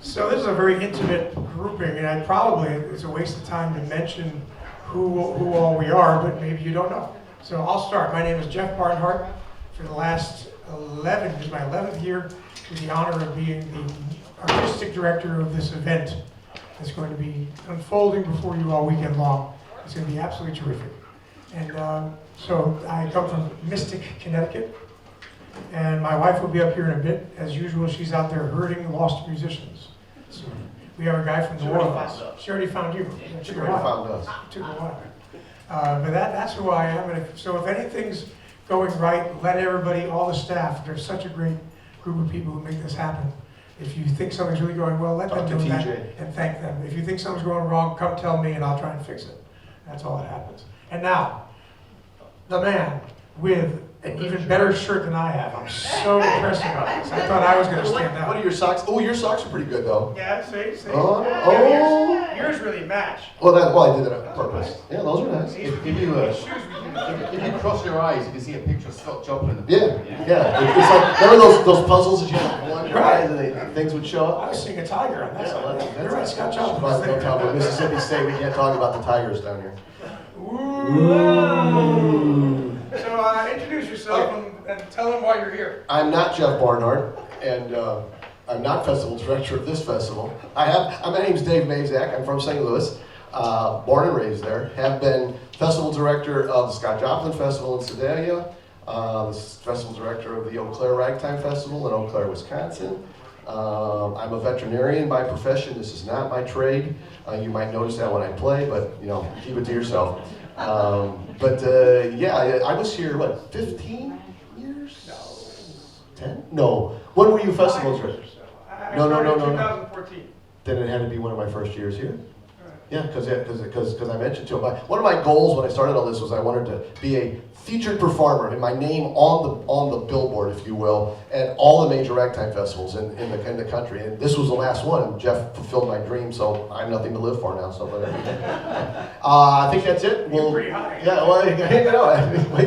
So this is a very intimate grouping, and it's a waste of time to mention who all we are, but maybe you don't know. So I'll start. My name is Jeff Barnhart. For the last 11, this is my 11th year, with the honor of being the artistic director of this event that's going to be unfolding before you all weekend long. It's going to be absolutely terrific. And so I come from Mystic, Connecticut, and my wife will be up here in a bit. As usual, she's out there herding lost musicians. So we have a guy from New Orleans. She already found you. She already found us. Took a while. But that's who I am. And so if anything's going right, let everybody, all the staff, there's such a great group of people who make this happen. If you think something's really going well, let them know that and thank them. If you think something's going wrong, come tell me and I'll try and fix it. That's all that happens. And now, the man with an even better shirt than I have. I'm so impressed about this. I thought I was going to stand out. What are your socks? Oh, your socks are pretty good though. Yeah, see? Oh. Yours really match. Well, I did it on purpose. Yeah, those are nice. If you cross your eyes, you can see a picture of Scott Joplin. Yeah. It's like, remember those puzzles that you have to one your eyes and things would show I up? was seeing a tiger on that side. You're right, Scott Don't Joplin. talk about Mississippi State. We can't talk about the Tigers down here. Ooh. So introduce yourself and tell them why you're here. I'm not Jeff Barnhart, and I'm not festival director of this festival. My name's Dave Mazak. I'm from St. Louis, born and raised there. Have been festival director of the Scott Joplin Festival in Sedalia, festival director of the Eau Claire Ragtime Festival in Eau Claire, Wisconsin. I'm a veterinarian by profession. This is not my trade. You might notice that when I play, but keep it to yourself. I was here, 15 years? No. 10? No. When were you festival director? No. 2014. Then it had to be one of my first years here. Yeah, because I mentioned to him, one of my goals when I started all this was I wanted to be a featured performer and my name on the billboard, if you will, at all the major ragtime festivals in the country. And this was the last one. Jeff fulfilled my dream, so I have nothing to live for now. So I think that's it. You're pretty high. Yeah, well, you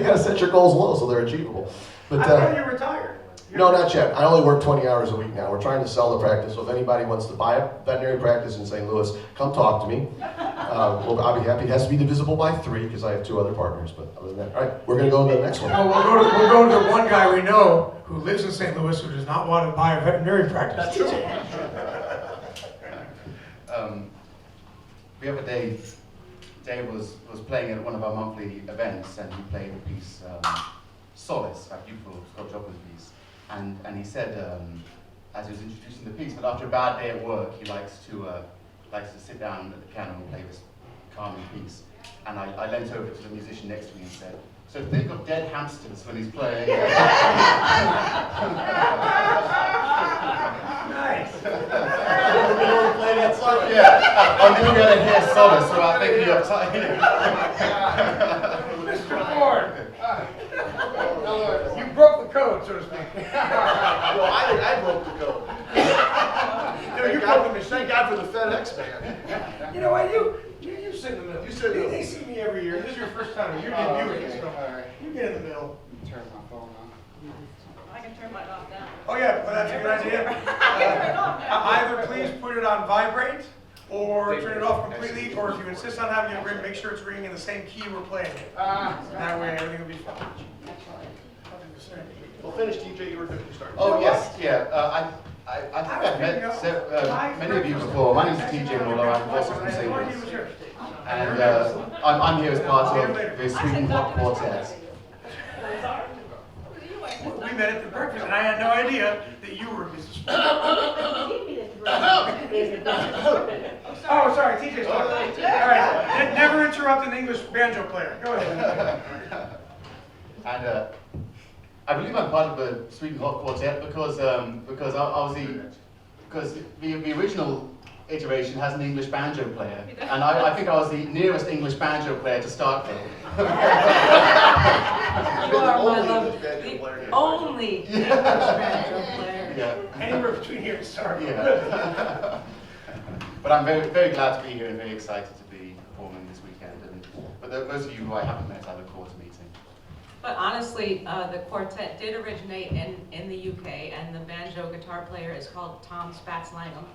got to set your goals low so they're achievable. But I thought you retired. no, not yet. I only work 20 hours a week now. We're trying to sell the practice, so if anybody wants to buy a veterinary practice in St. Louis, come talk to me. I'll be happy. It has to be divisible by 3 because I have 2 other partners. But other than that, all right, we're going to go to the next one. Well, we'll go to the one guy we know who lives in St. Louis who does not want to buy a veterinary practice. That's the other day, Dave was playing at one of our monthly events, and he played a piece, Solace, that beautiful Scott Joplin piece. And he said, as he was introducing the piece, that after a bad day at work, he likes to sit down at the piano and play this calming piece. And I leant over to the musician next to me and said, "So if they've got dead hamsters when he's playing." Nice. Yeah, I'm going to hear Solace without thinking of time. Mr. Ford. You broke the code, so to speak. Well, I broke the code. No, you broke the machine. Thank God for the FedEx man. You know what? You sit in the middle. You sit in the middle. They see me every year. This is your first time. You're debuting, so you get in the middle. Turn my phone on. I can turn mine off now. Oh yeah, well, that's a good idea. Either please put it on vibrate, or turn it off completely, or if you insist on having it ring, make sure it's ringing in the same key we're playing it. That way everything will be fine. Well, finish, TJ. You were good to start. Oh yes, yeah. I think I've met many of you before. My name's TJ Muller. I'm also from St. Louis, and I'm here as part of the Sweden Hot Quartet. We met at the breakfast, and I had no idea that you were Mrs. Oh, sorry, TJ's talking. All right, never interrupt an English banjo player. Go ahead. And I believe I'm part of the Sweden Hot Quartet because the original iteration has an English banjo player, and I think I was the nearest English banjo player to start with. You are my love, the only English banjo player. Yeah. Anywhere between here and Starbucks. Yeah. But I'm very, very glad to be here and very excited to be performing this weekend. But those of you who I haven't met, I look forward to meeting. But honestly, the quartet did originate in the UK, and the banjo guitar player is called Tom Spatz-Langham,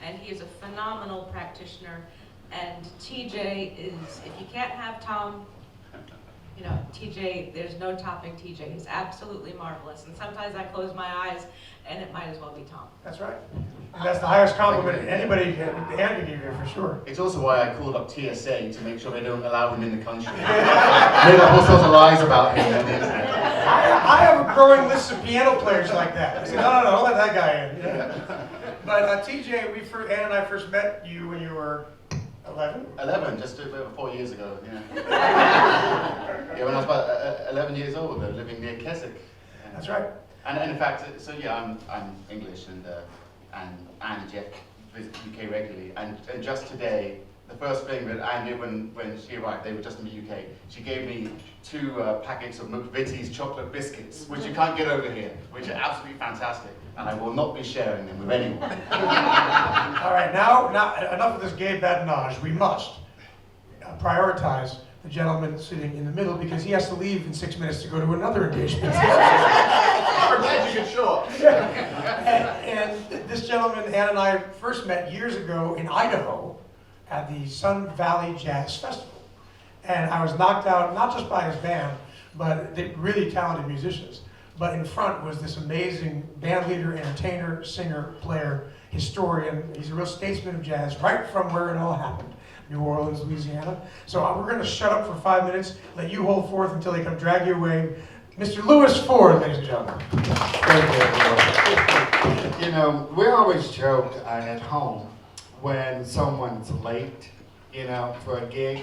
and he is a phenomenal practitioner. And TJ is, if you can't have Tom, you know, TJ, there's no topping TJ. He's absolutely marvelous. And sometimes I close my eyes, and it might as well be Tom. That's right. And that's the highest compliment anybody can give you, for sure. It's also why I called up TSA to make sure they don't allow him in the country. Made up all sorts of lies about him on the internet. I have a growing list of piano players like that. I said, no, don't let that guy in. Yeah. But TJ, Ann and I first met you when you were 11? 11, just over 4 years ago, yeah. Yeah, when I was about 11 years old, living near Keswick. That's right. And in fact, so yeah, I'm English, and Anne and Jeff visit the UK regularly. And just today, the first thing that Anne did when she arrived, they were just in the UK, she gave me 2 packets of McVitie's chocolate biscuits, which you can't get over here, which are absolutely fantastic. And I will not be sharing them with anyone. All right, now enough of this gay badinage. We must prioritize the gentleman sitting in the middle, because he has to leave in 6 minutes to go to another engagement. I'm glad you could show up. And this gentleman, Ann and I first met years ago in Idaho at the Sun Valley Jazz Festival. And I was knocked out, not just by his band, but the really talented musicians. But in front was this amazing band leader, entertainer, singer, player, historian. He's a real statesman of jazz, right from where it all happened, New Orleans, Louisiana. So we're going to shut up for 5 minutes, let you hold forth until they come drag you away. Mr. Lewis Ford, ladies and gentlemen. Thank you. You know, we always joke at home when someone's late, you know, for a gig.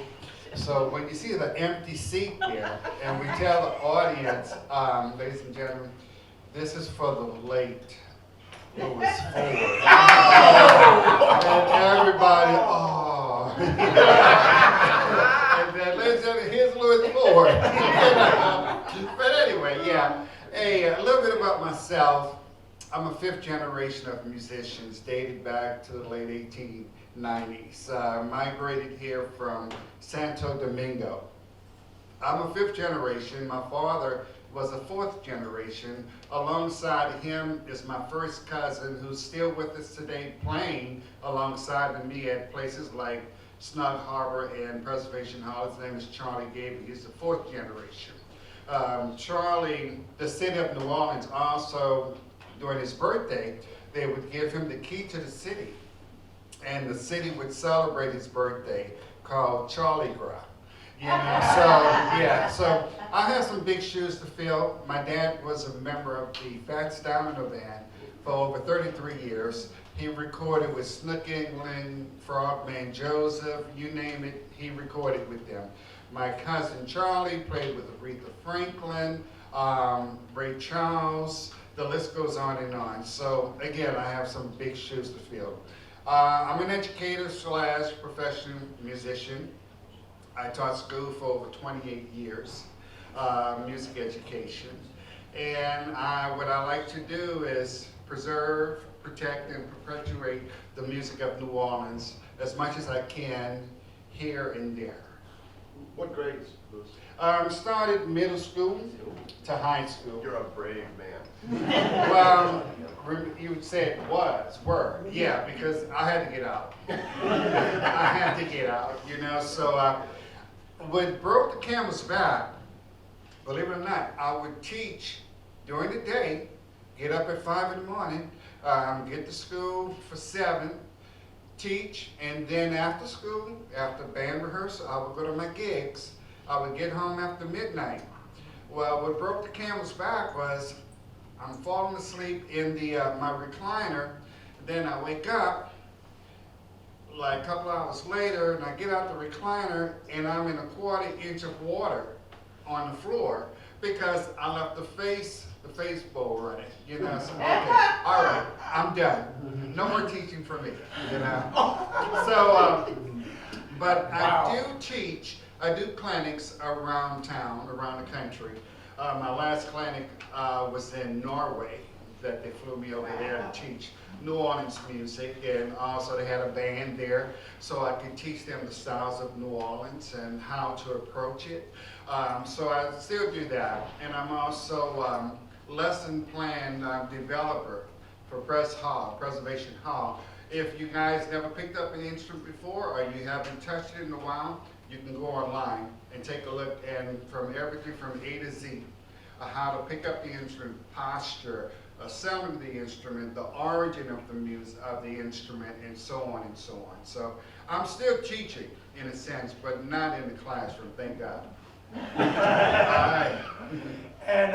So when you see the empty seat there, and we tell the audience, ladies and gentlemen, this is for the late Lewis Ford. And everybody, oh. And then, ladies and gentlemen, here's Lewis Ford. But anyway, yeah. Hey, a little bit about myself. I'm a 5th generation of musicians, dated back to the late 1890s. Migrated here from Santo Domingo. I'm a 5th generation. My father was a 4th generation. Alongside him is my first cousin, who's still with us today, playing alongside of me at places like Snug Harbor and Preservation Hall. His name is Charlie Gable. He's the 4th generation. Charlie, the city of New Orleans, also during his birthday, they would give him the key to the city, and the city would celebrate his birthday, called Charlie Gras. You know, so yeah, so I have some big shoes to fill. My dad was a member of the Fats Domino Band for over 33 years. He recorded with Snook England, Frogman Joseph, you name it, he recorded with them. My cousin Charlie played with Aretha Franklin, Ray Charles, the list goes on and on. So again, I have some big shoes to fill. I'm an educator / professional musician. I taught school for over 28 years, music education. And what I like to do is preserve, protect, and perpetuate the music of New Orleans as much as I can here and there. What grades, Lewis? Started middle school to high school. You're a brave man. Well, you said were. Yeah, because I had to get out. I had to get out, you know, so what broke the camel's back, believe it or not, I would teach during the day, get up at 5 in the morning, get to school for 7, teach, and then after school, after band rehearsal, I would go to my gigs. I would get home after midnight. Well, what broke the camel's back was I'm falling asleep in my recliner, then I wake up like a couple hours later, and I get out the recliner, and I'm in a 1/4 inch of water on the floor because I left the face bowl running, you know. So, okay, all right, I'm done. No more teaching for me, you know. So, but I do teach. I do clinics around town, around the country. My last clinic was in Norway, that they flew me over there to teach New Orleans music, and also they had a band there, so I could teach them the styles of New Orleans and how to approach it. So I still do that, and I'm also lesson plan developer for Preservation Hall. If you guys never picked up an instrument before, or you haven't touched it in a while, you can go online and take a look, and from everything from A to Z, how to pick up the instrument, posture, assembling the instrument, the origin of the music of the instrument, and so on and so on. So I'm still teaching in a sense, but not in the classroom, thank God. All right. And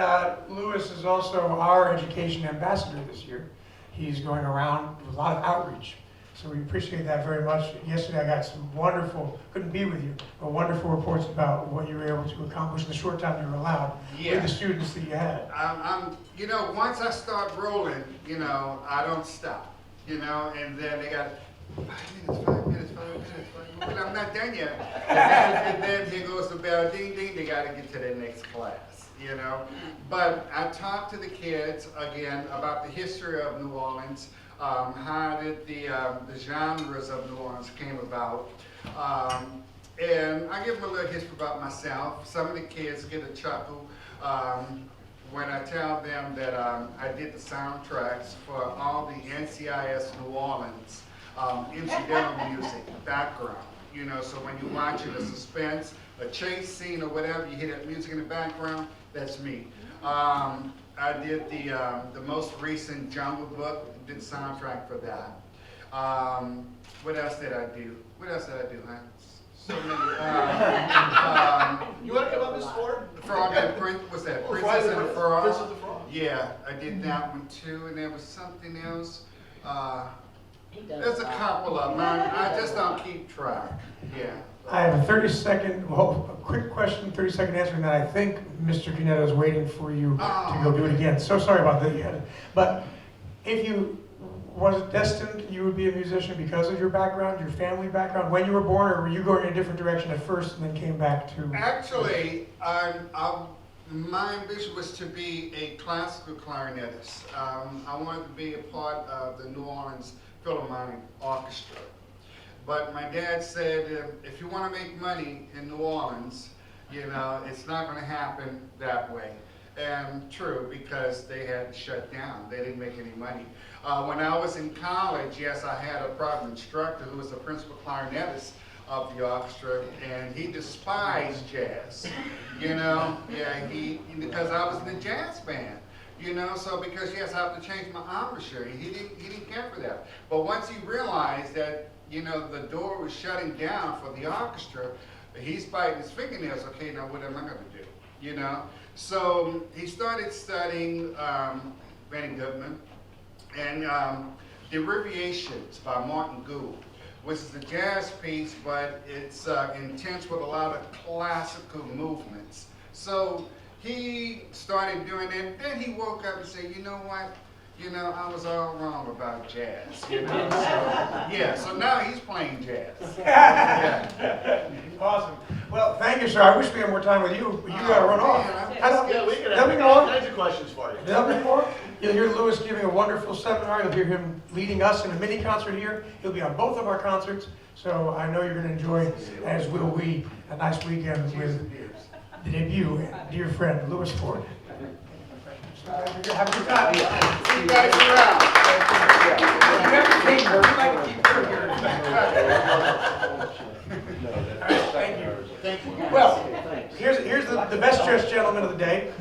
Louis is also our education ambassador this year. He's going around with a lot of outreach. So we appreciate that very much. Yesterday I got some wonderful, couldn't be with you, but wonderful reports about what you were able to accomplish in the short time you were allowed with the students that you had. You know, once I start rolling, you know, I don't stop, you know, and then they got 5 minutes. Well, I'm not done yet. And then here goes the bell, ding, ding, they got to get to their next class, you know. But I talked to the kids, again, about the history of New Orleans, how did the genres of New Orleans came about. And I give them a little history about myself. Some of the kids get a chuckle when I tell them that I did the soundtracks for all the NCIS New Orleans incidental music background. You know, so when you watch it, a suspense, a chase scene or whatever, you hear that music in the background, that's me. I did the most recent Jungle Book, did the soundtrack for that. What else did I do? Huh? So many. You want to come up, Miss Ford? Frog and what's that? Princess and the Frog? Princess and the Frog. Yeah, I did that one too, and there was something else. There's a couple of them. I just don't keep track. Yeah. I have a 30-second, well, a quick question, 30-second answer, and then I think Mr. Canetto is waiting for you to go do it again. So sorry about that. But if you, was it destined you would be a musician because of your background, your family background, when you were born, or were you going in a different direction at first and then came back to? Actually, my ambition was to be a classical clarinetist. I wanted to be a part of the New Orleans Philharmonic Orchestra. But my dad said, if you want to make money in New Orleans, you know, it's not going to happen that way. And true, because they had shut down. They didn't make any money. When I was in college, yes, I had a private instructor who was the principal clarinetist of the orchestra, and he despised jazz. You know, yeah, because I was in the jazz band. You know, so because yes, I have to change my embouchure. He didn't care for that. But once he realized that, you know, the door was shutting down for the orchestra, he's biting his fingernails. Okay, now what am I going to do? You know, so he started studying Benny Goodman and the Abbreviations by Martin Gould, which is a jazz piece, but it's intense with a lot of classical movements. So he started doing it, then he woke up and said, you know what? You know, I was all wrong about jazz, you know? So, yeah, so now he's playing jazz. Yeah. Awesome. Well, thank you, sir. I wish we had more time with you, but you got to run off. Yeah, we can Nothing have more? all kinds of questions for you. Nothing more? You'll hear Louis giving a wonderful seminar. You'll hear him leading us in a mini concert here. He'll be on both of our concerts. So I know you're going to enjoy, as will we, a nice weekend with the debut, dear friend, Louis Ford. So have a good time. See you guys around. You have to keep her. We like to keep her here. All right, thank you. Thank you. Well, here's the best dressed gentleman of the day.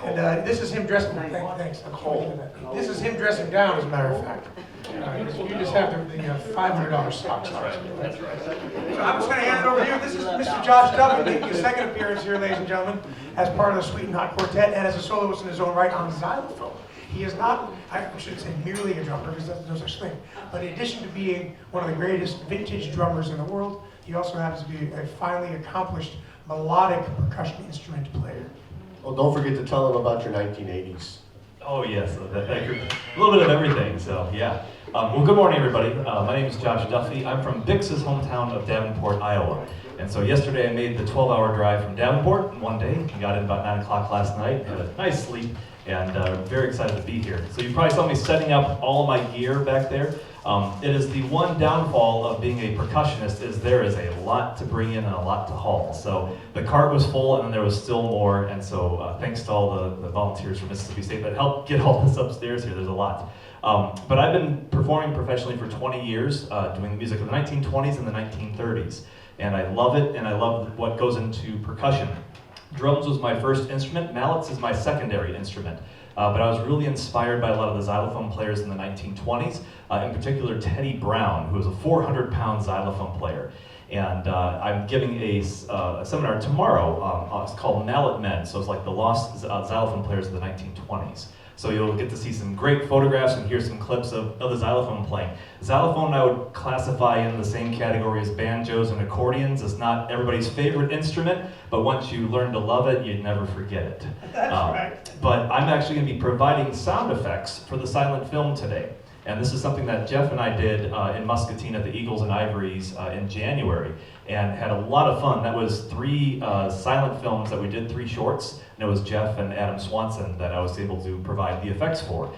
And this is him dressing. Thanks. This is him dressing down, as a matter of fact. You just have the $500 socks. That's right. So I'm just going to hand it over to you. This is Mr. Josh Duffy making his second appearance here, ladies and gentlemen, as part of the Sweet and Hot Quartet and as a soloist in his own right on xylophone. He is not, I shouldn't say merely a drummer, because there's no such thing, but in addition to being one of the greatest vintage drummers in the world, he also happens to be a finely accomplished melodic percussion instrument player. Well, don't forget to tell them about your 1980s. Oh yes, a little bit of everything, so yeah. Well, good morning everybody. My name is Josh Duffy. I'm from Dix's hometown of Davenport, Iowa. And so yesterday I made the 12-hour drive from Davenport in one day. I got in about 9 o'clock last night, had a nice sleep, and very excited to be here. So you probably saw me setting up all my gear back there. It is the one downfall of being a percussionist is there is a lot to bring in and a lot to haul. So the cart was full and then there was still more, and so thanks to all the volunteers from Mississippi State that helped get all this upstairs here. There's a lot. But I've been performing professionally for 20 years, doing music in the 1920s and the 1930s. And I love it, and I love what goes into percussion. Drums was my first instrument, mallets is my secondary instrument. But I was really inspired by a lot of the xylophone players in the 1920s, in particular Teddy Brown, who was a 400-pound xylophone player. And I'm giving a seminar tomorrow. It's called Mallet Men, so it's like the lost xylophone players of the 1920s. So you'll get to see some great photographs and hear some clips of the xylophone playing. Xylophone I would classify in the same category as banjos and accordions. It's not everybody's favorite instrument, but once you learn to love it, you'd never forget it. That's right. But I'm actually going to be providing sound effects for the silent film today. And this is something that Jeff and I did in Muscatine at the Eagles and Ivories in January, and had a lot of fun. That was 3 silent films that we did, 3 shorts, and it was Jeff and Adam Swanson that I was able to provide the effects for.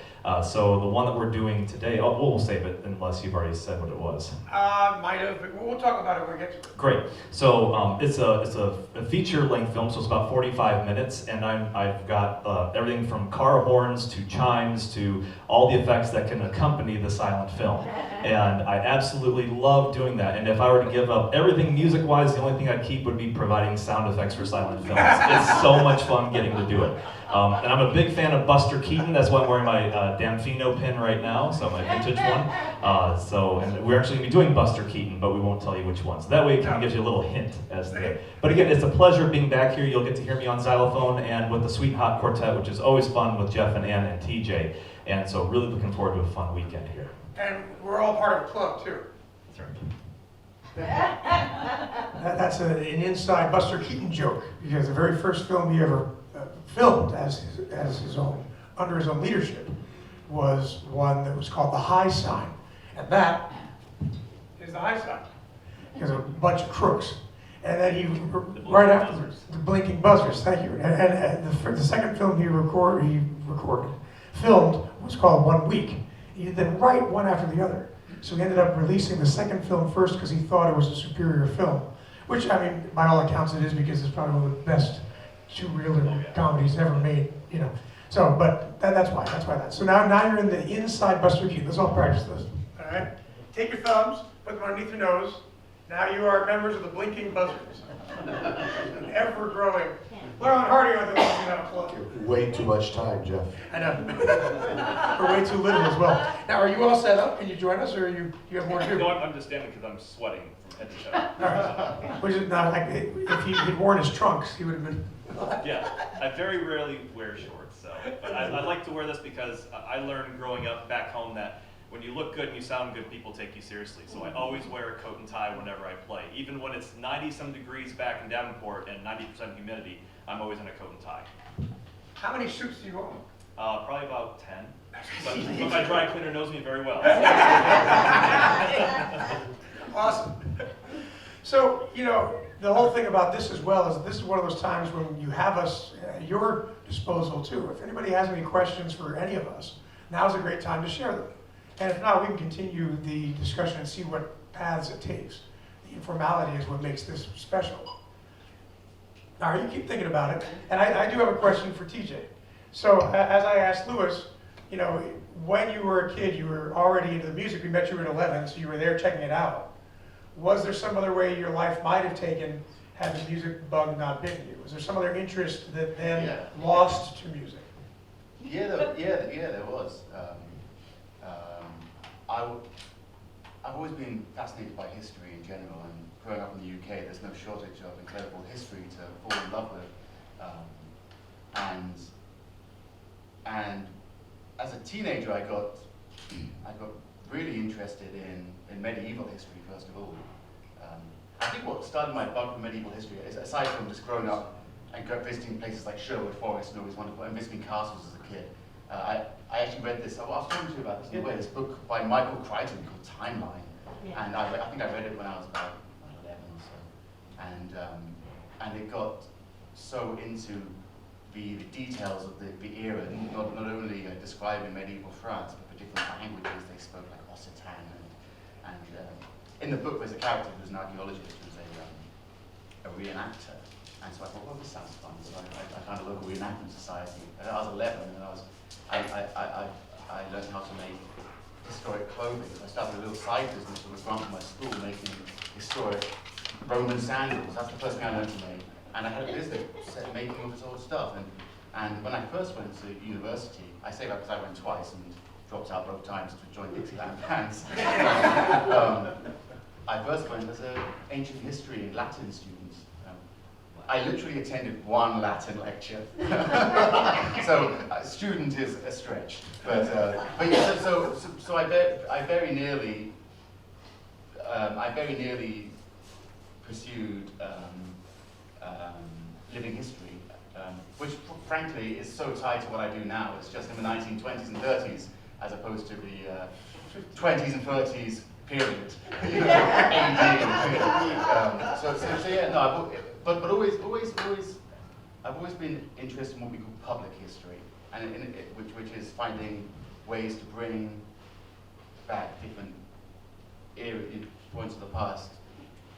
So the one that we're doing today, we'll save it unless you've already said what it was. Might have, but we'll talk about it when we get to it. Great. So it's a feature-length film, so it's about 45 minutes, and I've got everything from car horns to chimes to all the effects that can accompany the silent film. And I absolutely love doing that. And if I were to give up everything music-wise, the only thing I'd keep would be providing sound effects for silent films. It's so much fun getting to do it. And I'm a big fan of Buster Keaton. That's why I'm wearing my Damfino pin right now, so my vintage one. And we're actually going to be doing Buster Keaton, but we won't tell you which one. So that way it kind of gives you a little hint as to. But again, it's a pleasure being back here. You'll get to hear me on xylophone and with the Sweet Hot Quartet, which is always fun with Jeff and Ann and TJ. And so really looking forward to a fun weekend here. And we're all part of a club, too. That's right. That's an inside Buster Keaton joke, because the very first film he ever filmed as his own, under his own leadership, was one that was called The High Sign. And that is the high sign. Because a bunch of crooks. And then he, right after the blinking buzzers, thank you. And the second film he filmed was called 1 Week. He did them right one after the other. So he ended up releasing the second film first because he thought it was a superior film. Which, I mean, by all accounts it is, because it's probably one of the best two-reeler comedies ever made, you know. So, but that's why. So now you're in the inside Buster Keaton. Let's all practice this. All right? Take your thumbs, put them underneath your nose. Now you are members of the Blinking Buzzards. An ever-growing. Learn Hardy are the ones who have plug. Way too much time, Jeff. I know. Or way too little as well. Now, are you all set up? Can you join us, or you have more to do? No, I'm just standing because I'm sweating from head to toe. All right. Which is not like, if he'd worn his trunks, he would have been. Yeah, I very rarely wear shorts, so. But I like to wear this because I learned growing up back home that when you look good and you sound good, people take you seriously. So I always wear a coat and tie whenever I play. Even when it's 90-some degrees back in Davenport and 90% humidity, I'm always in a coat and tie. How many suits do you own? Probably about 10. But my dry cleaner knows me very well. Awesome. So, you know, the whole thing about this as well is this is one of those times when you have us at your disposal too. If anybody has any questions for any of us, now's a great time to share them. And if not, we can continue the discussion and see what paths it takes. The informality is what makes this special. Now, you keep thinking about it, and I do have a question for TJ. So, as I asked Lewis, you know, when you were a kid, you were already into the music. We met you at 11, so you were there checking it out. Was there some other way your life might have taken had the music bug not bitten you? Was there some other interest that then lost to music? Yeah, there was. I've always been fascinated by history in general, and growing up in the UK, there's no shortage of incredible history to fall in love with. And as a teenager, I got really interested in medieval history first of all. I think what started my bug for medieval history is, aside from just growing up and visiting places like Sherwood Forest and always wonderful, and visiting castles as a kid, I actually read this. I was talking to you about this. This book by Michael Crichton called Timeline, and I think I read it when I was about 11 or so, and it got so into the details of the era, not only describing medieval France, but the different languages they spoke, like Occitan. And in the book, there's a character who's an archaeologist who's a reenactor. And so I thought, well, this sounds fun. So I found a local reenactment society. And I was 11, and I learned how to make historic clothing. So I started a little side business with a grant from my school, making historic Roman sandals. That's the first thing I learned to make. And I had a business making all this old stuff. And when I first went to university, I say that because I went twice and dropped out both times to join Dixieland bands. I first went as an ancient history and Latin student. I literally attended one Latin lecture. So student is a stretch. But yeah, so I very nearly pursued living history, which frankly is so tied to what I do now. It's just in the 1920s and 30s, as opposed to the 20s and 30s period. You know, AD. So yeah, no, but always, I've always been interested in what we call public history, and which is finding ways to bring back different points of the past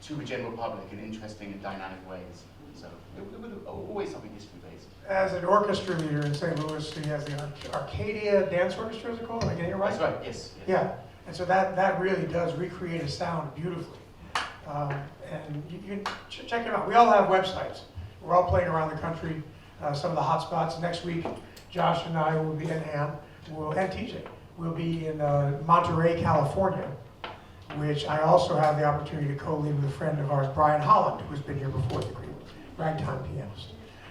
to the general public in interesting and dynamic ways. So it was always something history-based. As an orchestra leader in St. Louis, he has the Arcadia Dance Orchestra, is it called? Am I getting it right? That's right, yes. Yeah, and so that really does recreate a sound beautifully. And you can check it out. We all have websites. We're all playing around the country. Some of the hot spots. Next week, Josh and I will be in Ann, and TJ will be in Monterey, California, which I also have the opportunity to co-lead with a friend of ours, Brian Holland, who's been here before, the great ragtime pianist.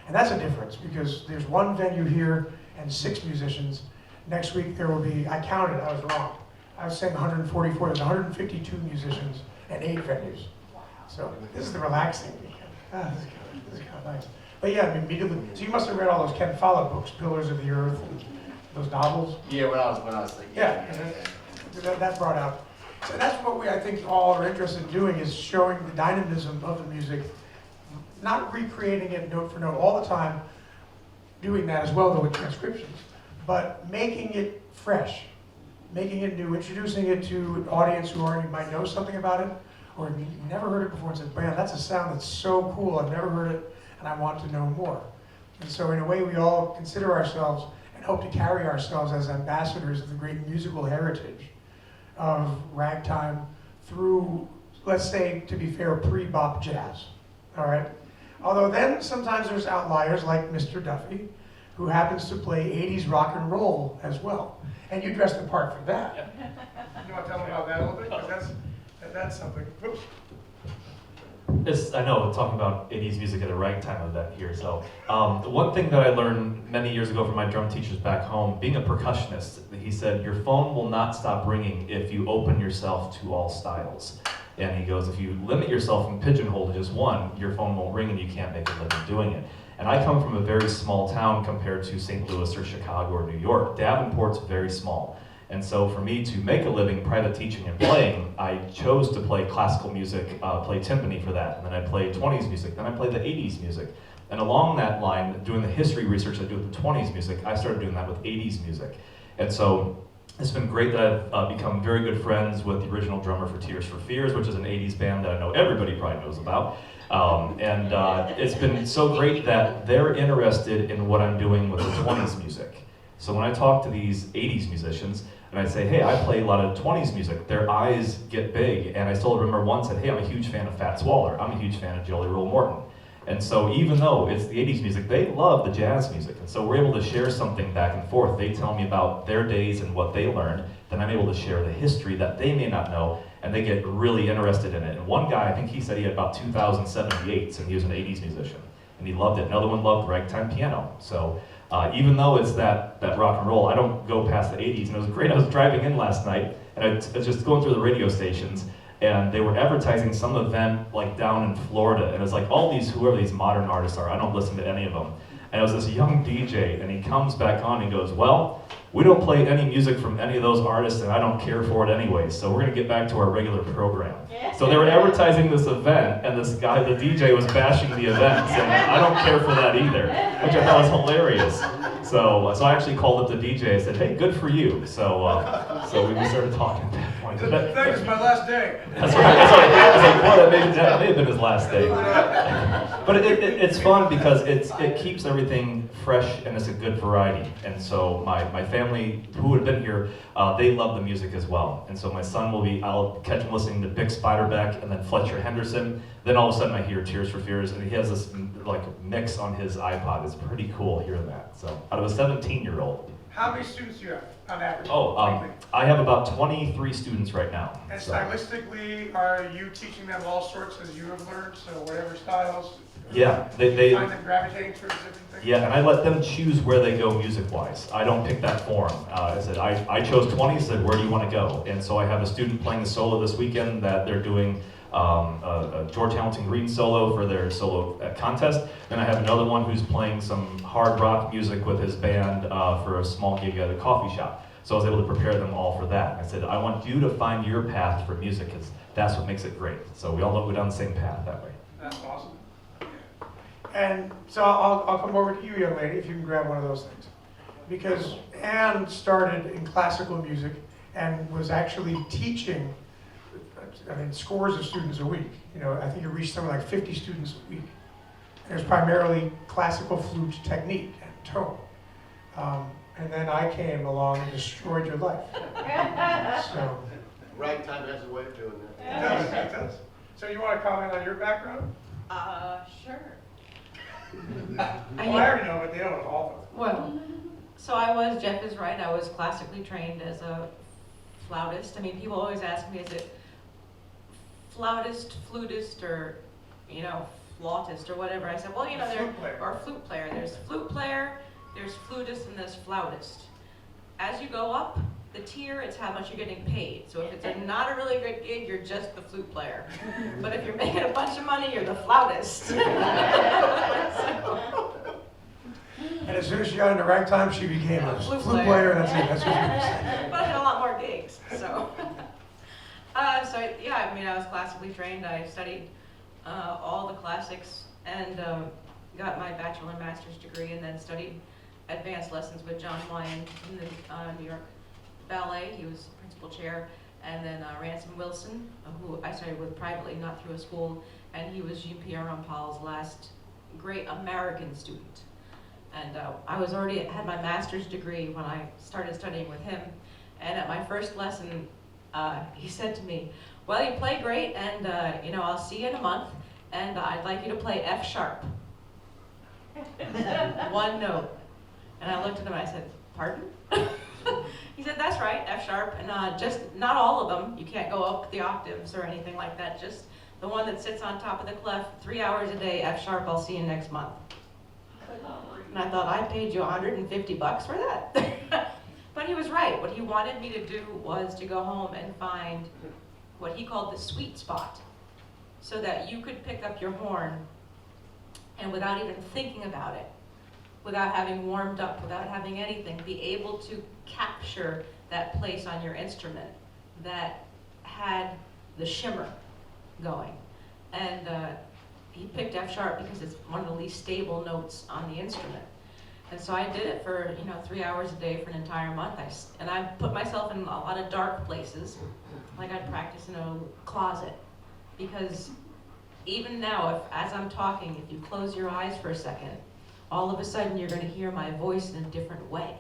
And that's a difference because there's one venue here and 6 musicians. Next week there will be, I counted, I was wrong. I was saying 144, there's 152 musicians and 8 venues. So this is the relaxing weekend. This is kind of nice. But yeah, immediately, so you must have read all those Ken Follett books, Pillars of the Earth, and those novels. Yeah, when I was thinking. Yeah, and that brought out. So that's what I think all are interested in doing, is showing the dynamism of the music, not recreating it note for note all the time, doing that as well though with transcriptions, but making it fresh, making it new, introducing it to an audience who already might know something about it, or you never heard it before and said, man, that's a sound that's so cool, I've never heard it, and I want to know more. And so in a way we all consider ourselves and hope to carry ourselves as ambassadors of the great musical heritage of ragtime through, let's say, to be fair, pre-bop jazz, all right? Although then sometimes there's outliers like Mr. Duffy, who happens to play 80s rock and roll as well. And you dressed the part for that. You want to tell me about that a little bit? Because that's something. Oops. I know, talking about 80s music at a ragtime event here. So one thing that I learned many years ago from my drum teachers back home, being a percussionist, he said, your phone will not stop ringing if you open yourself to all styles. And he goes, if you limit yourself and pigeonhole to just one, your phone won't ring and you can't make a living doing it. And I come from a very small town compared to St. Louis or Chicago or New York. Davenport's very small. And so for me to make a living private teaching and playing, I chose to play classical music, play timpani for that. And then I played 20s music, then I played the 80s music. And along that line, doing the history research I do with the 20s music, I started doing that with 80s music. And so it's been great that I've become very good friends with the original drummer for Tears for Fears, which is an 80s band that I know everybody probably knows about. It's been so great that they're interested in what I'm doing with the 20s music. So when I talk to these 80s musicians, and I say, hey, I play a lot of 20s music, their eyes get big. And I still remember one said, hey, I'm a huge fan of Fats Waller. I'm a huge fan of Jelly Roll Morton. And so even though it's the 80s music, they love the jazz music. And so we're able to share something back and forth. They tell me about their days and what they learned. Then I'm able to share the history that they may not know, and they get really interested in it. And one guy, I think he said he had about 2,078s, and he was an 80s musician. And he loved it. Another one loved ragtime piano. So even though it's that rock and roll, I don't go past the 80s. And it was great. I was driving in last night, and I was just going through the radio stations, and they were advertising some event like down in Florida. And it was like whoever these modern artists are, I don't listen to any of them. And it was this young DJ, and he comes back on and goes, well, we don't play any music from any of those artists, and I don't care for it anyway, so we're gonna get back to our regular program. So they were advertising this event, and this guy, the DJ, was bashing the event, saying, I don't care for that either, which I thought was hilarious. So I actually called up the DJ and said, hey, good for you. So we started talking at that point. Thanks, it's my last day. That's right. I was like, well, that may have been his last day. But it's fun because it keeps everything fresh and it's a good variety. And so my family, who had been here, they love the music as well. And so my son I'll catch him listening to Big Spiderbeck and then Fletcher Henderson. Then all of a sudden I hear Tears for Fears, and he has this like mix on his iPod. It's pretty cool hearing that. So out of a 17-year-old. How many students do you have on average? I have about 23 students right now. And so. stylistically, are you teaching them all sorts as you have learned? So whatever styles? Yeah, they find them gravitating towards different things? Yeah, and I let them choose where they go music-wise. I don't pick that for them. I said, I chose 20, said, where do you want to go? And so I have a student playing a solo this weekend that they're doing a George Hamilton Green solo for their solo contest. Then I have another one who's playing some hard rock music with his band for a small gig at a coffee shop. So I was able to prepare them all for that. I said, I want you to find your path for music, because that's what makes it great. So we all go down the same path that way. That's awesome. And so I'll come over to you, young lady, if you can grab one of those things. Because Anne started in classical music and was actually teaching, scores of students a week. I think it reached something like 50 students a week. And it was primarily classical flute technique and tone. And then I came along and destroyed your life. So. Ragtime has a way of doing It does. So you want to comment on your background? Sure. Well, I already know, but they don't know all of it. Well, so Jeff is right, I was classically trained as a flautist. People always ask me, is it flautist, flutist, or, flautist, or whatever. I said, well, or flute player. There's flute player, there's flutist, and there's flautist. As you go up the tier, it's how much you're getting paid. So if it's not a really good gig, you're just the flute player. But if you're making a bunch of money, you're the flautist. And as soon as she got into ragtime, she became a flute player, and that's it. That's what she was. But I had a lot more gigs, so. I was classically trained. I studied all the classics and got my bachelor and master's degree, and then studied advanced lessons with John Wyan in the New York Ballet. He was principal chair. And then Ransom Wilson, who I studied with privately, not through a school, and he was Jean-Pierre Rampal's last great American student. And I was already had my master's degree when I started studying with him. And at my first lesson, he said to me, well, you play great, and I'll see you in a month, and I'd like you to play F sharp. One note. And I looked at him and I said, pardon? He said, that's right, F sharp, and just not all of them. You can't go up the octaves or anything like that, just the one that sits on top of the clef, 3 hours a day, F sharp, I'll see you next month. And I thought, I paid you $150 for that? But he was right. What he wanted me to do was to go home and find what he called the sweet spot, so that you could pick up your horn and without even thinking about it, without having warmed up, without having anything, be able to capture that place on your instrument that had the shimmer going. And he picked F sharp because it's one of the least stable notes on the instrument. And so I did it for 3 hours a day for an entire month. And I put myself in a lot of dark places, like I'd practice in a closet, because even now, as I'm talking, if you close your eyes for a second, all of a sudden you're going to hear my voice in a different way.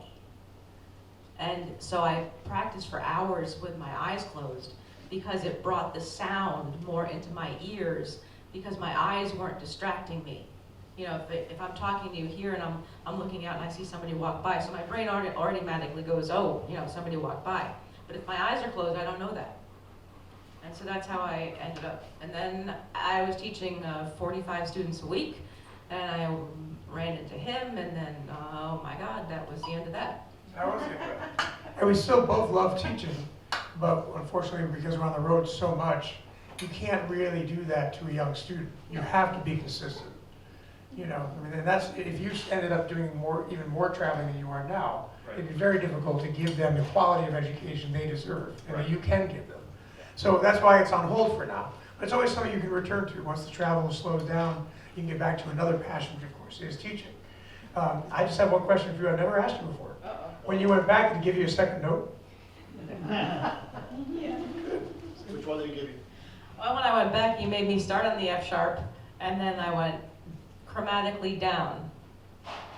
And so I practiced for hours with my eyes closed, because it brought the sound more into my ears, because my eyes weren't distracting me. If I'm talking to you here and I'm looking out and I see somebody walk by, so my brain automatically goes, oh, somebody walked by. But if my eyes are closed, I don't know that. And so that's how I ended up. And then I was teaching 45 students a week, and I ran into him, and then, oh my God, that was the end of that. That was it. And we still both love teaching, but unfortunately, because we're on the road so much, you can't really do that to a young student. You have to be consistent. You know, I mean, and that's, if you ended up doing even more traveling than you are now, Right. it'd be very difficult to give them the quality of education they deserve, and that Right. you can give them. So that's why it's on hold for now. But it's always something you can return to. Once the travel slows down, you can get back to another passion, which of course is teaching. I just have one question for you I've never asked you before. When you went back, did he give you a second note? Which one did he give you? Well, when I went back, he made me start on the F sharp, and then I went chromatically down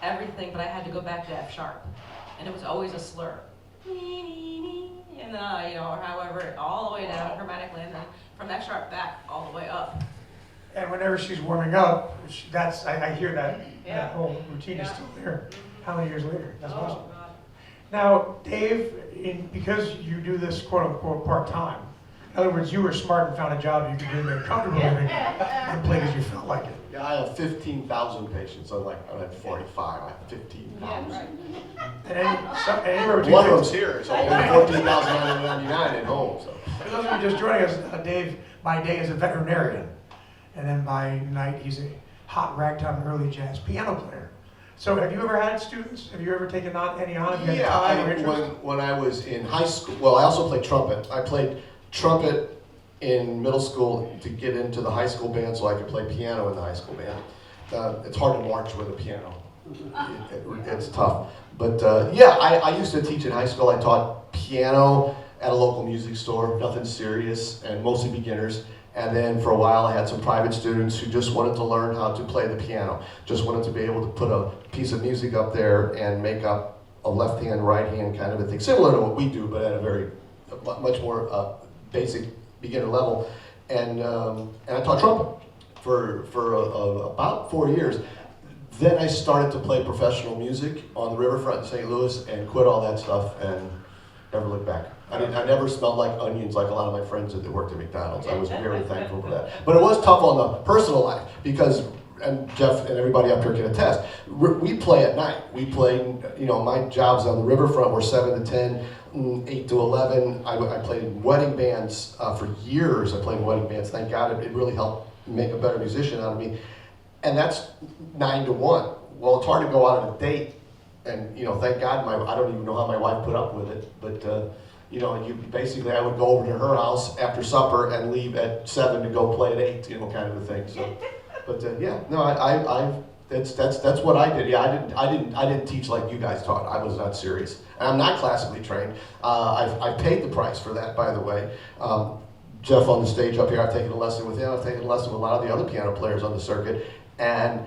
everything, but I had to go back to F sharp, and it was always a slur. And then, you know, or however, all the way down chromatically, and then from F sharp back all the way up. And whenever she's warming up, I hear that Yeah. whole routine is Yeah. still there. How many years later? That's awesome. Oh, God. Now, Dave, because you do this quote unquote part-time, in other words, you were smart and found a job you could do very comfortable in and play as you felt like it. Yeah, I have 15,000 patients, unlike I had 45, I have 15,000. And anywhere between One of them's here, so only 14,999 at home, so. For those of you just joining us, Dave, by day is a veterinarian, and then by night he's a hot ragtime early jazz piano player. So have you ever had students? Have you ever taken on any on? Have you had Yeah, time or interest? when I was in high school, well, I also played trumpet. I played trumpet in middle school to get into the high school band so I could play piano in the high school band. It's hard to march with a piano. It's tough. But yeah, I used to teach in high school. I taught piano at a local music store, nothing serious, and mostly beginners. And then for a while I had some private students who just wanted to learn how to play the piano. Just wanted to be able to put a piece of music up there and make up a left hand, right hand kind of a thing. Similar to what we do, but at a much more basic beginner level. And I taught trumpet for about 4 years. Then I started to play professional music on the riverfront in St. Louis and quit all that stuff and never looked back. I never smelled like onions like a lot of my friends that worked at McDonald's. I was very thankful for that. But it was tough on the personal life because, and Jeff and everybody up here can attest, we play at night. We play, you know, my jobs on the riverfront were 7 to 10, 8 to 11. I played in wedding bands for years. I played in wedding bands. Thank God it really helped make a better musician out of me. And that's 9 to 1. Well, it's hard to go out on a date. And, you know, thank God, I don't even know how my wife put up with it. But, you know, I would go over to her house after supper and leave at 7 to go play at 8, you know, kind of a thing. So, but yeah, no, that's what I did. Yeah, I didn't teach like you guys taught. I was not serious, and I'm not classically trained. I paid the price for that, by the way. Jeff on the stage up here, I've taken a lesson with him. I've taken a lesson with a lot of the other piano players on the circuit, and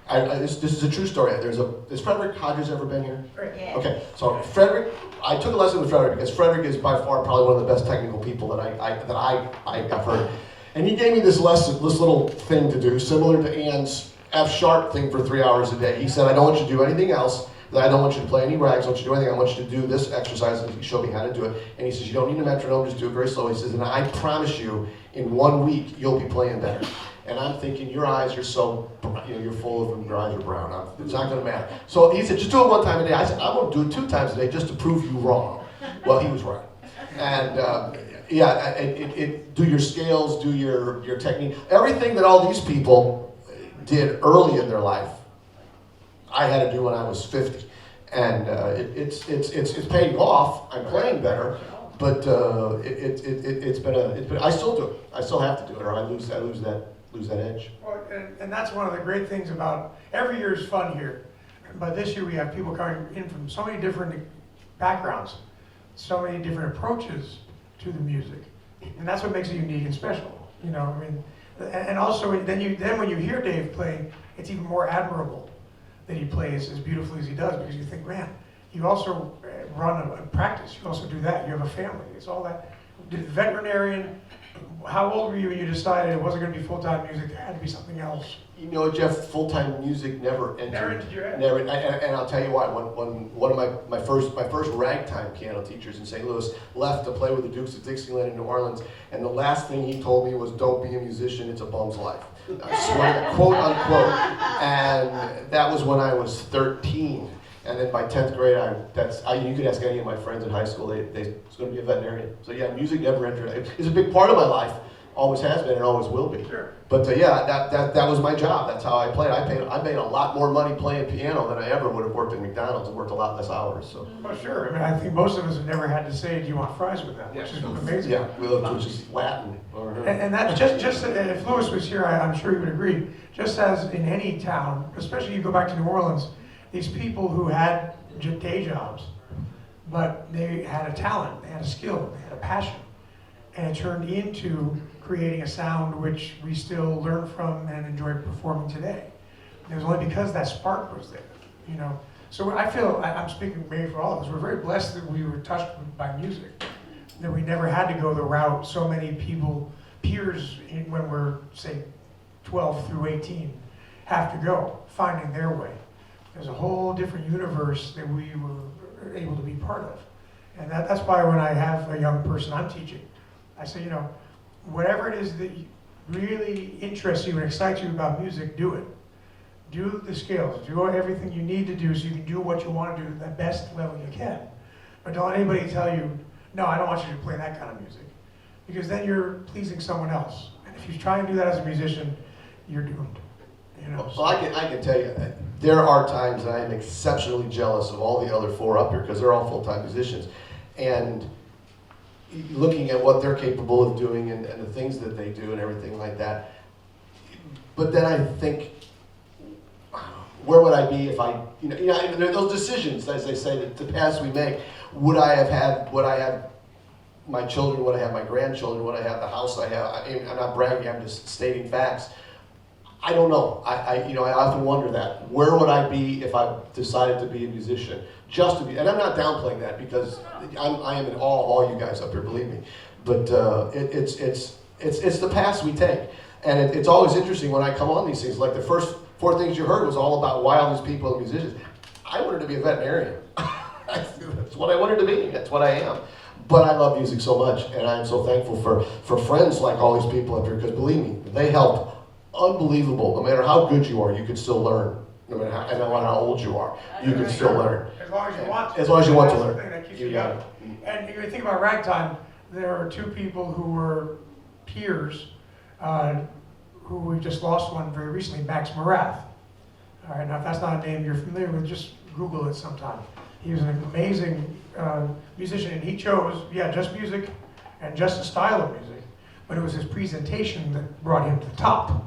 this is a true story. Has Frederick Hodges ever been here? Right. Okay, so Frederick, I took a lesson with Frederick because Frederick is by far probably one of the best technical people that I've heard. And he gave me this lesson, this little thing to do, similar to Ann's F sharp thing for 3 hours a day. He said, I don't want you to do anything else. I don't want you to play any rags. I don't want you to do anything. I want you to do this exercise, and he showed me how to do it. And he says, you don't need a metronome, just do it very slow. He says, and I promise you, in 1 week, you'll be playing better. And I'm thinking, your eyes are so, you're full of them, your eyes are brown. It's not going to matter. So he said, just do it 1 time a day. I said, I'm going to do it 2 times a day just to prove you wrong. Well, he was right. And yeah, do your scales, do your technique. Everything that all these people did early in their life, I had to do when I was 50. And it's paying off. I'm playing better. But it's been I still do it. I still have to do it, or I lose that edge. Well, and that's one of the great things about, every year is fun here, but this year we have people coming in from so many different backgrounds, so many different approaches to the music, and that's what makes it unique and special. You know, I mean, and also then when you hear Dave play, it's even more admirable that he plays as beautifully as he does, because you think, man, you also run a practice, you also do that, you have a family, it's all that. The veterinarian, how old were you when you decided it wasn't going to be full-time music, there had to be something else? You know, Jeff, full-time music never entered. Never entered your head? Never, and I'll tell you why. When one of my first ragtime piano teachers in St. Louis left to play with the Dukes of Dixieland in New Orleans, and the last thing he told me was, don't be a musician, it's a bum's life. I swear, quote unquote. And that was when I was 13. And then by 10th grade, you could ask any of my friends in high school, they was going to be a veterinarian. So yeah, music never entered. It's a big part of my life, Always has been and always will be. Sure. But yeah, that was my job. That's how I played. I made a lot more money playing piano than I ever would have worked at McDonald's and worked a lot less hours. So Well, sure. I mean, I think most of us have never had to say, "Do you want fries with that?" Which is amazing. yeah, which is Latin. And that just if Lewis was here, I'm sure he would agree. Just as in any town, especially you go back to New Orleans, these people who had day jobs, but they had a talent, they had a skill, they had a passion, and it turned into creating a sound which we still learn from and enjoy performing today. It was only because that spark was there, you know. So I feel, I'm speaking maybe for all of us, we're very blessed that we were touched by music, that we never had to go the route so many people, peers, when we're, say, 12 through 18, have to go, finding their way. There's a whole different universe that we were able to be part of. And that's why when I have a young person I'm teaching, I say, you know, whatever it is that really interests you and excites you about music, do it. Do the scales, do everything you need to do so you can do what you want to do at the best level you can. But don't let anybody tell you, no, I don't want you to play that kind of music. Because then you're pleasing someone else. And if you try and do that as a musician, you're doomed. You know, Well, I can tell you, there are times that I am exceptionally jealous of all the other four up here because they're all full-time musicians. And looking at what they're capable of doing and the things that they do and everything like that. But then I think, where would I be if there are those decisions, as they say, that the paths we make. Would I have my children, would I have my grandchildren, would I have the house I have? I'm not bragging, I'm just stating facts. I don't know. I often wonder that. Where would I be if I decided to be a musician? Just to be, and I'm not downplaying that because I am in awe of all you guys up here, believe me. But it's the paths we take, and it's always interesting when I come on these things. Like the first 4 things you heard was all about why all these people are musicians. I wanted to be a veterinarian. That's what I wanted to be. That's what I am. But I love music so much, and I'm so thankful for friends like all these people up here because believe me, they help. Unbelievable. No matter how good you are, you can still learn. No matter how old you are, you can still learn. as long as you want to. As long as you want to That's the learn. thing that keeps You you got young. it. And if you think about Ragtime, there are 2 people who were peers, who we just lost one very recently, Max Morath. All right, now if that's not a name you're familiar with, just Google it sometime. He was an amazing musician, and he chose, just music and just a style of music, but it was his presentation that brought him to the top.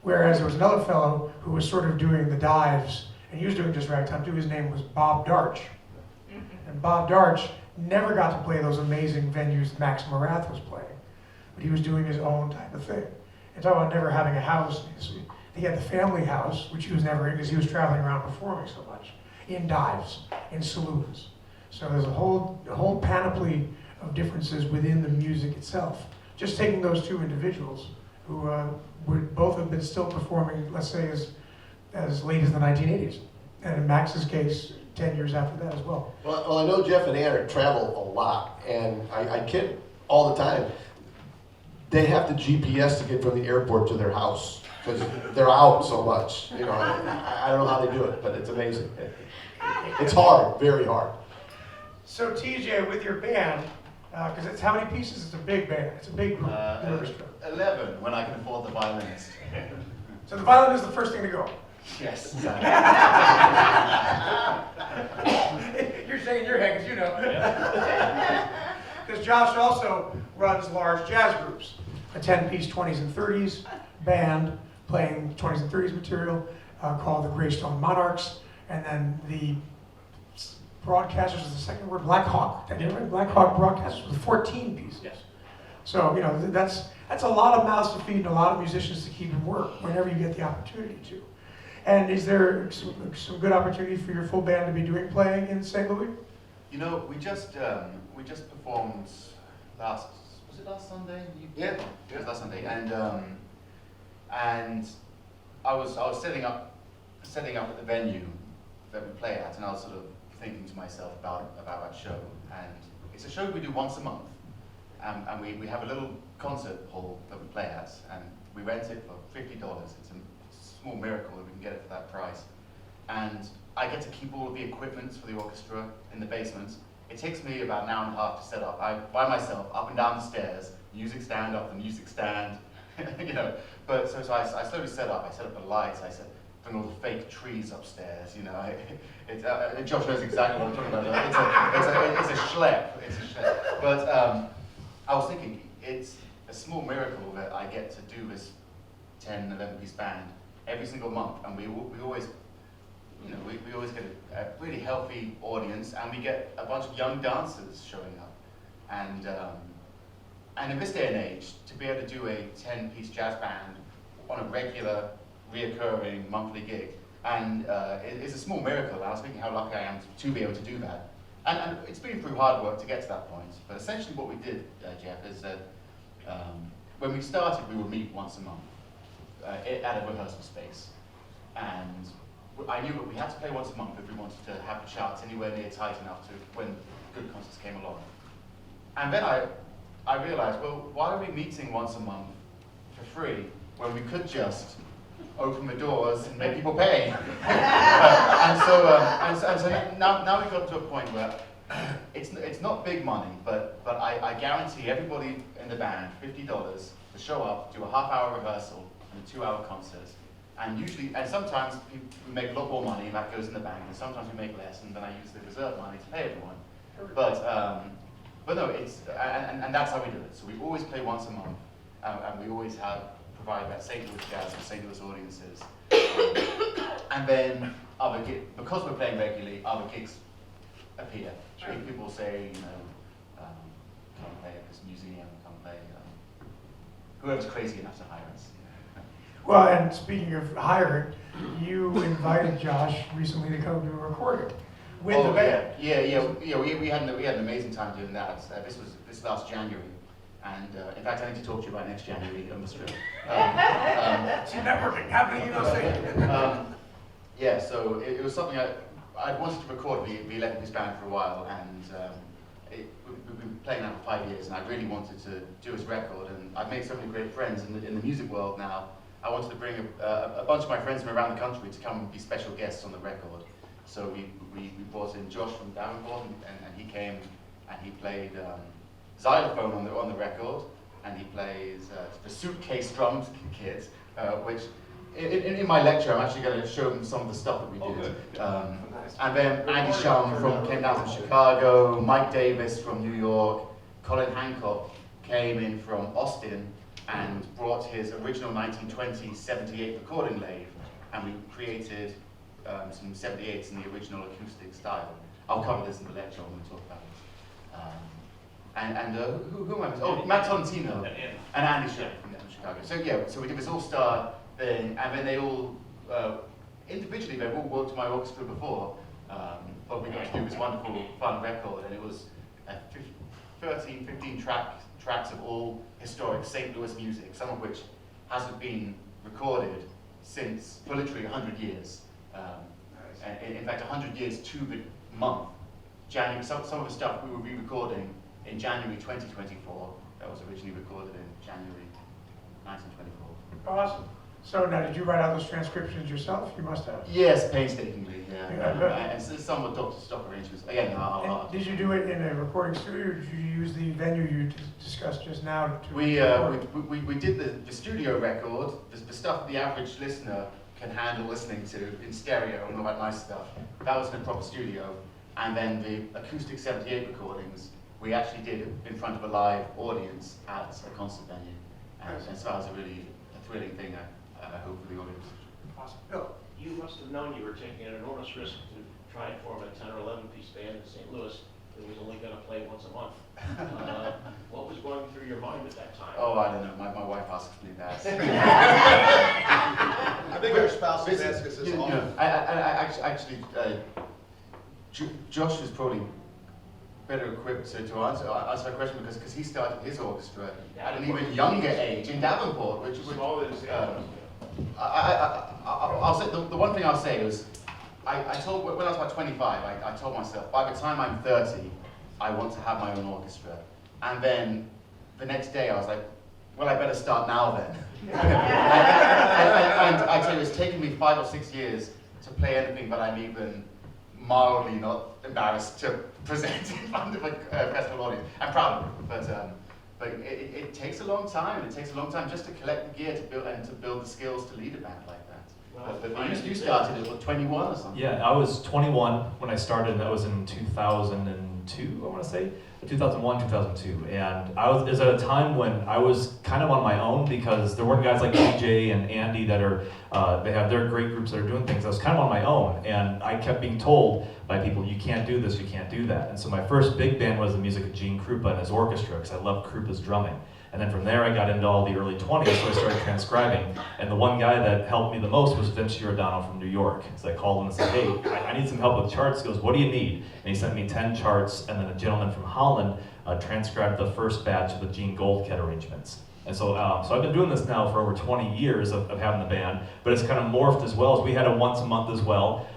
Whereas there was another fellow who was sort of doing the dives, and he was doing just ragtime too. His name was Bob Darch. And Bob Darch never got to play those amazing venues Max Morath was playing, but he was doing his own type of thing. And talk about never having a house. He had the family house, which he was never in because he was traveling around performing so much, in dives, in saloons. So there's a whole panoply of differences within the music itself. Just taking those 2 individuals who would both have been still performing, let's say, as late as the 1980s. And in Max's case, 10 years after that as well. Well, I know Jeff and Ann travel a lot, and I kid all the time. They have to GPS to get from the airport to their house because they're out so much. You know, I don't know how they do it, but it's amazing. It's hard, very hard. So TJ, with your band, because it's how many pieces? It's a big band. It's a big group. the orchestra. 11 when I can afford the violinist. So the violin is the first thing to go. Yes. You're shaking your head because you know. Because Josh also runs large jazz groups, a 10-piece 20s and 30s band playing 20s and 30s material called the Greystone Monarchs, and then the broadcasters is the second word, Black Hawk. Black Hawk broadcasters with 14 pieces. Yes. So that's a lot of mouths to feed and a lot of musicians to keep in work whenever you get the opportunity to. And is there some good opportunity for your full band to be doing playing in St. Louis? You know, we just performed last Sunday? Yeah. It was last Sunday, and I was setting up at the venue that we play at, and I was sort of thinking to myself about that show. And it's a show we do once a month, and we have a little concert hall that we play at, and we rent it for $50. It's a small miracle that we can get it for that price. And I get to keep all of the equipment for the orchestra in the basement, It takes me about an hour and a half to set up. I by myself, up and down the stairs, music stand up the music stand, you know. But so I slowly set up. I set up the lights. I bring all the fake trees upstairs. You know, Josh knows exactly what I'm talking about. It's a schlep. It's a schlep. But I was thinking, it's a small miracle that I get to do this 10, 11-piece band every single month, and we always, you know, we always get a really healthy audience, and we get a bunch of young dancers showing up, and in this day and age, to be able to do a 10-piece jazz band on a regular, reoccurring monthly gig, and it's a small miracle. I was thinking how lucky I am to be able to do that, and it's been through hard work to get to that point. But essentially, what we did, Jeff, is that when we started, we would meet once a month at a rehearsal space, and I knew that we had to play once a month if we wanted to have the charts anywhere near tight enough to when good concerts came along. And then I realized, well, why are we meeting once a month for free when we could just open the doors and make people pay? and so now we've got to a point where it's not big money, but I guarantee everybody in the band $50 to show up, do a half-hour rehearsal and a 2-hour concert. And sometimes we make a lot more money and that goes in the bank, and sometimes we make less, and then I use the reserve money to pay everyone. But no, and that's how we do it. So we always play once a month, and we always provide that St. Louis jazz for St. Louis audiences. And then because we're playing regularly, other gigs appear. Sure. People say, you know, come play at this museum, come play. Whoever's crazy enough to hire us. Well, and speaking of hiring, you invited Josh recently to come do a recording with the band. Yeah. We had an amazing time doing that. This last January, and in fact, I need to talk to you about next January on the strip. See networking happening in the city. Yeah, so it was something I'd wanted to record the 11-piece band for a while, and we've been playing now for 5 years, and I really wanted to do this record, and I've made so many great friends in the music world now. I wanted to bring a bunch of my friends from around the country to come and be special guests on the record. So we brought in Josh from Davenport, and he came and he played xylophone on the record, and he plays the suitcase drum kit, which in my lecture I'm actually going to show them some of the stuff that we did. And then Andy Shum came down from Chicago, Mike Davis from New York, Colin Hancock came in from Austin, and brought his original 1920 78 recording lathe, and we created some 78s in the original acoustic style. I'll cover this in the lecture when we talk about it. Who am I? Oh, Matt Tolentino and Andy Shea from Chicago. So we did this all-star thing, and then they all, individually, they've all worked with my orchestra before, but we got to do this wonderful, fun record, and it was 13, 15 tracks of all historic St. Louis music, some of which hasn't been recorded since, for literally 100 years. And in fact, 100 years to the month. January. Some of the stuff we will be recording in January 2024, that was originally recorded in January 1924. Awesome. So now, did you write out those transcriptions yourself? You must have. Yes, painstakingly, yeah. Yeah. And some with Dr. Stock arrangements. Again, Did you do it in a recording studio, or did you use the venue you discussed just now? We did the studio record, the stuff the average listener can handle listening to in stereo and all that nice stuff. That was in a proper studio. And then the acoustic 78 recordings, we actually did in front of a live audience at a concert venue. And so that was a really thrilling thing, I hope, for the audience. Awesome. Bill? You must have known you were taking an enormous risk to try and form a 10 or 11-piece band in St. Louis that was only going to play once a month. What was going through your mind at that time? Oh, I don't know. My wife asks me that. I think our spouses ask us this often. Actually, Josh is probably better equipped to answer that question because he started his orchestra at an even younger age in Davenport, which Smaller than I'll say the one thing I'll say is I told when I was about 25, I told myself by the time I'm 30, I want to have my own orchestra, and then the next day I was like, well, I better start now then. and I tell you, it's taken me 5 or 6 years to play anything that I'm even mildly not embarrassed to present in front of a festival audience. I'm proud of it, but it takes a long time. It takes a long time just to collect the gear to build the skills to lead a band like that. But you started at 21 or something. Yeah, I was 21 when I started, and that was in 2002, I want to say, 2001, 2002. And it was at a time when I was kind of on my own because there weren't guys like TJ and Andy that are, they have their great groups that are doing things. I was kind of on my own, and I kept being told by people, you can't do this, you can't do that. And so my first big band was the music of Gene Krupa and his orchestra, because I loved Krupa's drumming. And then from there, I got into all the early 20s, so I started transcribing. And the one guy that helped me the most was Vince Giordano from New York. So I called him and said, hey, I need some help with charts. He goes, what do you need? And he sent me 10 charts, and then a gentleman from Holland transcribed the first batch of the Gene Goldkett arrangements. And so, so I've been doing this now for over 20 years of having the band, but it's kind of morphed as well. As we had a once a month as well.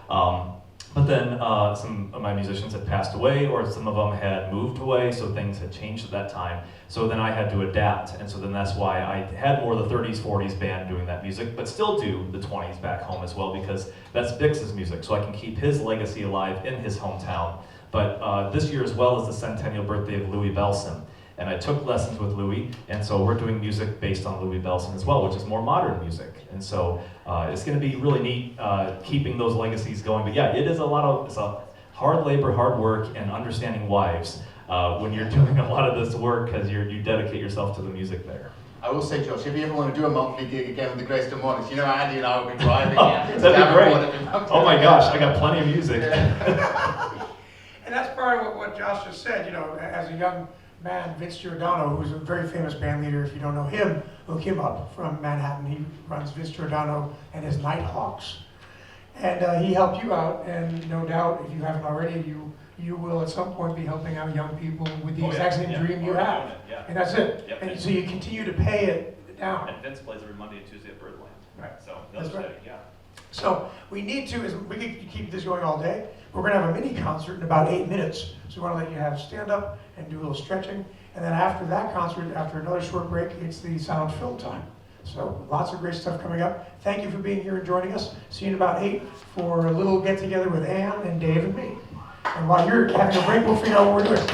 But then some of my musicians had passed away, or some of them had moved away, so things had changed at that time. So then I had to adapt, and so then that's why I had more of the 30s, 40s band doing that music, but still do the 20s back home as well, because that's Bix's music, so I can keep his legacy alive in his hometown. But this year as well is the centennial birthday of Louis Bellson. And I took lessons with Louis, and so we're doing music based on Louis Bellson as well, which is more modern music. And so it's going to be really neat keeping those legacies going. But yeah, it's a hard labor, hard work, and understanding wives when you're doing a lot of this work, because you dedicate yourself to the music there. I will say, Josh, if you ever want to do a monthly gig again with the Greystone Mornings, you know Andy and I will be driving. That'd be great. Oh my gosh, I got plenty of music. And that's part of what Josh just said, as a young man, Vince Giordano, who's a very famous band leader. If you don't know him, look him up, from Manhattan. He runs Vince Giordano and his Nighthawks. And he helped you out, and no doubt, if you haven't already, you will at some point be helping out young people with the exact same dream you have. Yeah. And that's it. Yep. And so you continue to pay it down. And Vince plays every Monday and Tuesday at Birdland. Right. So That's that's right. right. Yeah. So we could keep this going all day. We're going to have a mini concert in about 8 minutes. So we want to let you have stand up and do a little stretching. And then after that concert, after another short break, it's the sound fill time. So lots of great stuff coming up. Thank you for being here and joining us. See you in about 8 for a little get together with Ann and Dave and me. And while you're having a break, we'll figure out what we're doing.